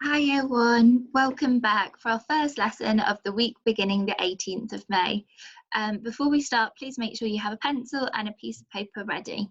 Hi everyone, welcome back for our first lesson of the week beginning the 18th of May. Before we start, please make sure you have a pencil and a piece of paper ready.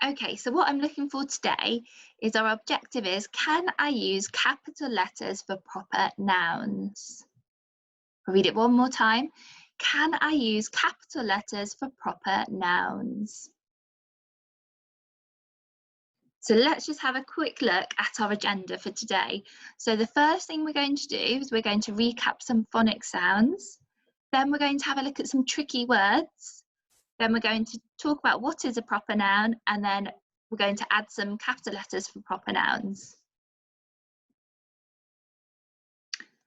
Okay, so what I'm looking for today is our objective is, can I use capital letters for proper nouns? I'll read it one more time. Can I use capital letters for proper nouns? So let's just have a quick look at our agenda for today. So the first thing we're going to do is we're going to recap some phonics sounds. Then we're going to have a look at some tricky words. Then we're going to talk about what is a proper noun, and then we're going to add some capital letters for proper nouns.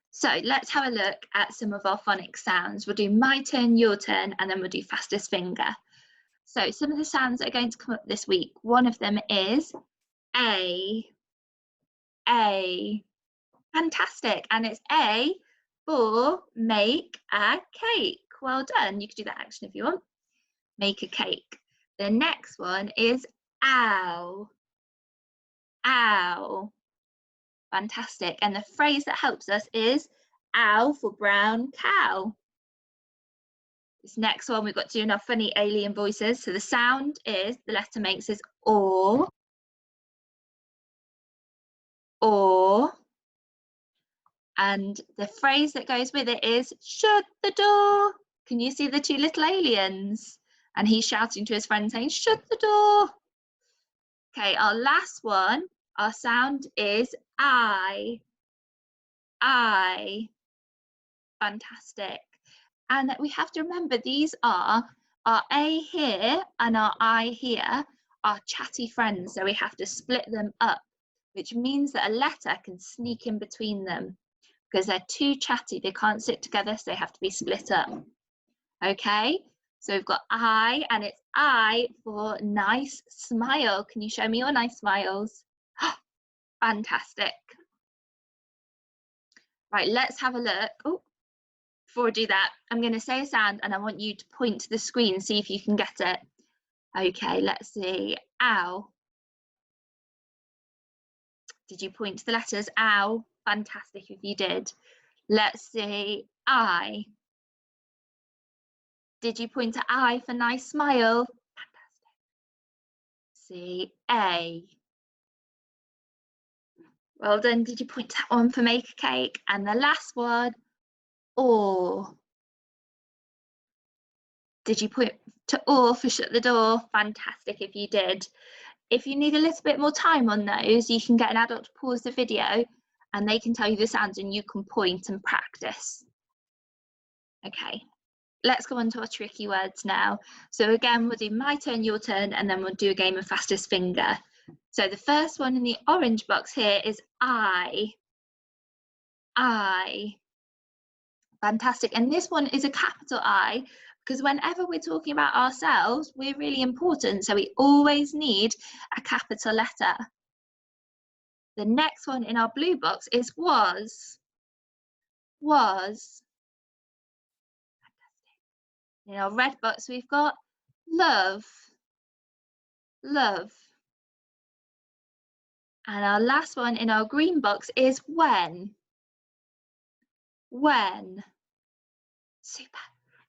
So let's have a look at some of our phonics sounds. We'll do my turn, your turn, and then we'll do fastest finger. So some of the sounds that are going to come up this week, one of them is A. Fantastic. And it's A for make a cake. Well done. You could do that action if you want. Make a cake. The next one is ow. Ow. Fantastic. And the phrase that helps us is ow for brown cow. This next one we've got to do in our funny alien voices. So the sound is, the letter makes is or. And the phrase that goes with it is shut the door. Can you see the two little aliens? And he's shouting to his friend saying, shut the door. Okay, our last one, our sound is I. Fantastic. And we have to remember these are our A here and our I here are chatty friends. So we have to split them up, which means that a letter can sneak in between them. Because they're too chatty, they can't sit together, so they have to be split up. Okay, so we've got I, and it's I for nice smile. Can you show me your nice smiles? Fantastic. Right, let's have a look. Oh, before I do that, I'm going to say a sound and I want you to point to the screen, see if you can get it. Okay, let's see. Ow. Did you point to the letters? Ow. Fantastic if you did. Let's see. I. Did you point to I for nice smile? Fantastic. See, A. Well done. Did you point to that one for make a cake? And the last one, or. Did you point to or for shut the door? Fantastic if you did. If you need a little bit more time on those, you can get an adult to pause the video and they can tell you the sounds and you can point and practice. Okay. Let's go on to our tricky words now. So again, we'll do my turn, your turn, and then we'll do a game of fastest finger. So the first one in the orange box here is I. Fantastic. And this one is a capital I, because whenever we're talking about ourselves, we're really important. So we always need a capital letter. The next one in our blue box is was. In our red box, we've got love. And our last one in our green box is when. Super.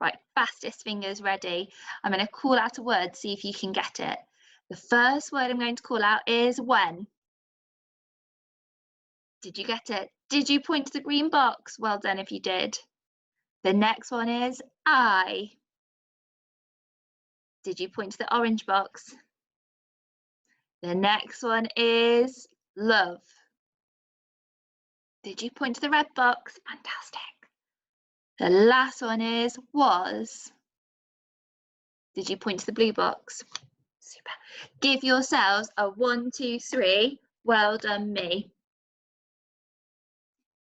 Right, fastest fingers ready. I'm going to call out a word, see if you can get it. The first word I'm going to call out is when. Did you get it? Did you point to the green box? Well done if you did. The next one is I. Did you point to the orange box? The next one is love. Did you point to the red box? Fantastic. The last one is was. Did you point to the blue box? Super. Give yourselves a 1, 2, 3. Well done, me.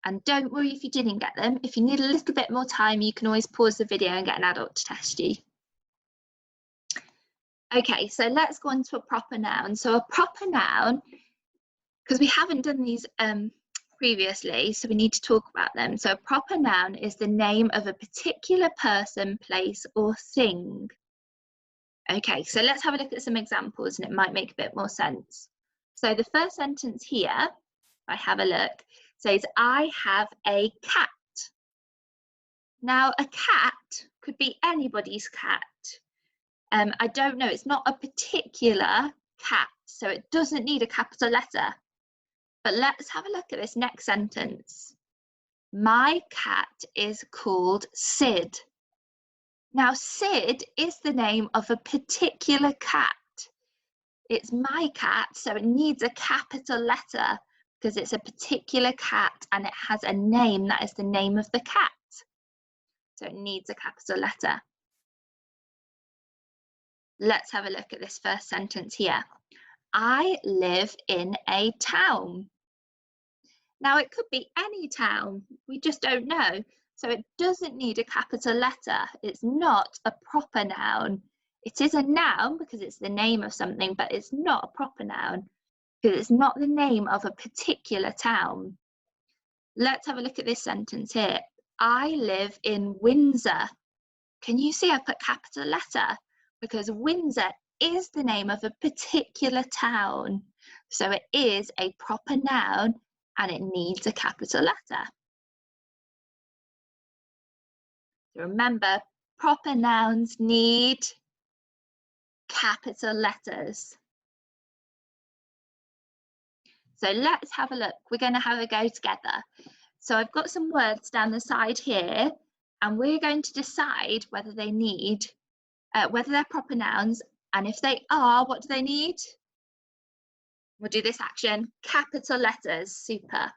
And don't worry if you didn't get them. If you need a little bit more time, you can always pause the video and get an adult to test you. Okay, so let's go on to a proper noun. So a proper noun, because we haven't done these previously, so we need to talk about them. So a proper noun is the name of a particular person, place, or thing. Okay, so let's have a look at some examples and it might make a bit more sense. So the first sentence here, if I have a look, says, I have a cat. Now, a cat could be anybody's cat. I don't know, it's not a particular cat, so it doesn't need a capital letter. But let's have a look at this next sentence. My cat is called Sid. Now, Sid is the name of a particular cat. It's my cat, so it needs a capital letter because it's a particular cat and it has a name that is the name of the cat. So it needs a capital letter. Let's have a look at this first sentence here. I live in a town. Now, it could be any town, we just don't know. So it doesn't need a capital letter. It's not a proper noun. It is a noun because it's the name of something, but it's not a proper noun because it's not the name of a particular town. Let's have a look at this sentence here. I live in Windsor. Can you see I put capital letter? Because Windsor is the name of a particular town. So it is a proper noun and it needs a capital letter. So remember, proper nouns need capital letters. So let's have a look. We're going to have a go together. So I've got some words down the side here, and we're going to decide whether they need, whether they're proper nouns, and if they are, what do they need? We'll do this action, capital letters, super.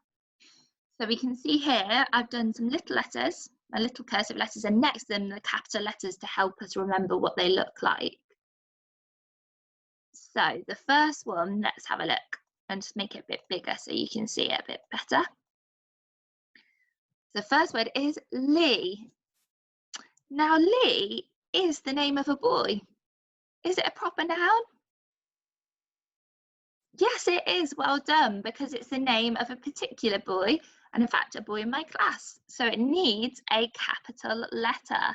So we can see here, I've done some little letters, my little cursive letters, and next to them the capital letters to help us remember what they look like. So the first one, let's have a look and just make it a bit bigger so you can see it a bit better. The first word is Lee. Now, Lee is the name of a boy. Is it a proper noun? Yes, it is. Well done, because it's the name of a particular boy, and in fact, a boy in my class. So it needs a capital letter.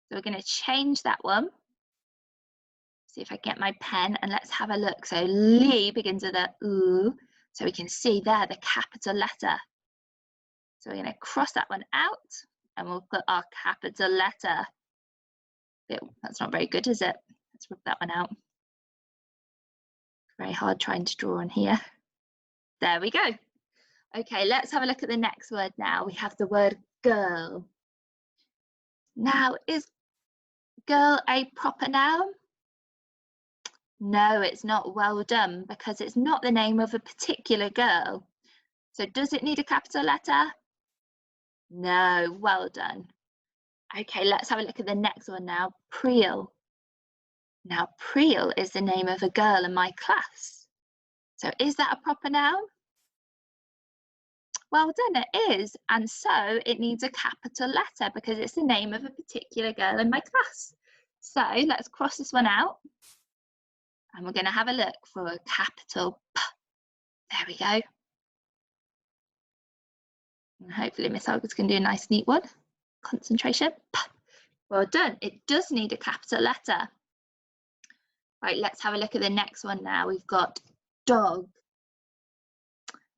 So we're going to change that one. See if I get my pen and let's have a look. So Lee begins with a oo, so we can see there the capital letter. So we're going to cross that one out and we'll put our capital letter. That's not very good, is it? Let's rip that one out. Very hard trying to draw on here. There we go. Okay, let's have a look at the next word now. We have the word girl. Now, is girl a proper noun? No, it's not. Well done, because it's not the name of a particular girl. So does it need a capital letter? No, well done. Okay, let's have a look at the next one now, Priel. Now, Priel is the name of a girl in my class. So is that a proper noun? Well done, it is. And so it needs a capital letter because it's the name of a particular girl in my class. So let's cross this one out. And we're going to have a look for a capital P. There we go. And hopefully Miss Olga's can do a nice neat one. Concentration. P. Well done. It does need a capital letter. Right, let's have a look at the next one now. We've got dog.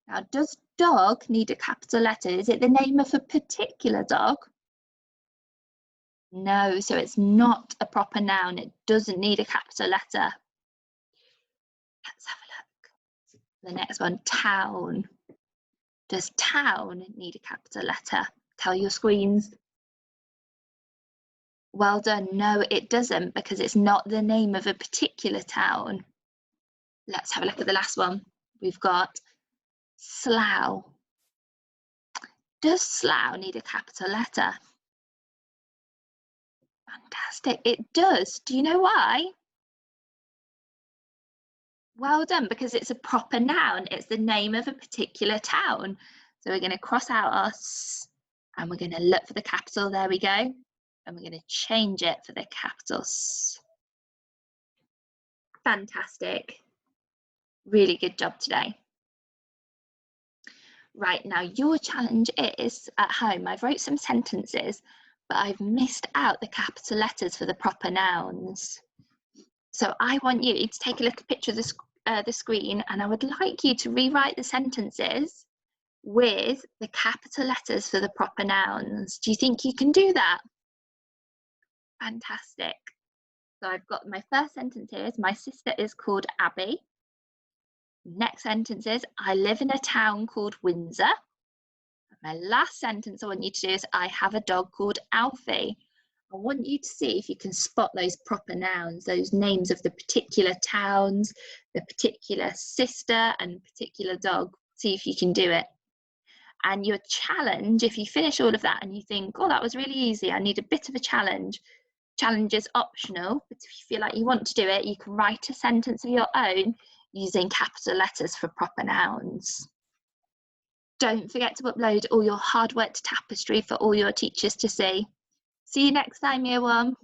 Now, does dog need a capital letter? Is it the name of a particular dog? No, so it's not a proper noun. It doesn't need a capital letter. Let's have a look. The next one, town. Does town need a capital letter? Tell your screens. Well done. No, it doesn't, because it's not the name of a particular town. Let's have a look at the last one. We've got slough. Does slough need a capital letter? Fantastic. It does. Do you know why? Well done, because it's a proper noun. It's the name of a particular town. So we're going to cross out our S and we're going to look for the capital. There we go. And we're going to change it for the capital S. Fantastic. Really good job today. Right, now your challenge is at home. I've wrote some sentences, but I've missed out the capital letters for the proper nouns. So I want you to take a look at a picture the screen, and I would like you to rewrite the sentences with the capital letters for the proper nouns. Do you think you can do that? Fantastic. So I've got my first sentence here is my sister is called Abby. Next sentence is I live in a town called Windsor. My last sentence I want you to do is I have a dog called Alfie. I want you to see if you can spot those proper nouns, those names of the particular towns, the particular sister and particular dog. See if you can do it. And your challenge, if you finish all of that and you think, oh, that was really easy, I need a bit of a challenge. Challenge is optional, but if you feel like you want to do it, you can write a sentence of your own using capital letters for proper nouns. Don't forget to upload all your hard work to Tapestry for all your teachers to see. See you next time, Year 1.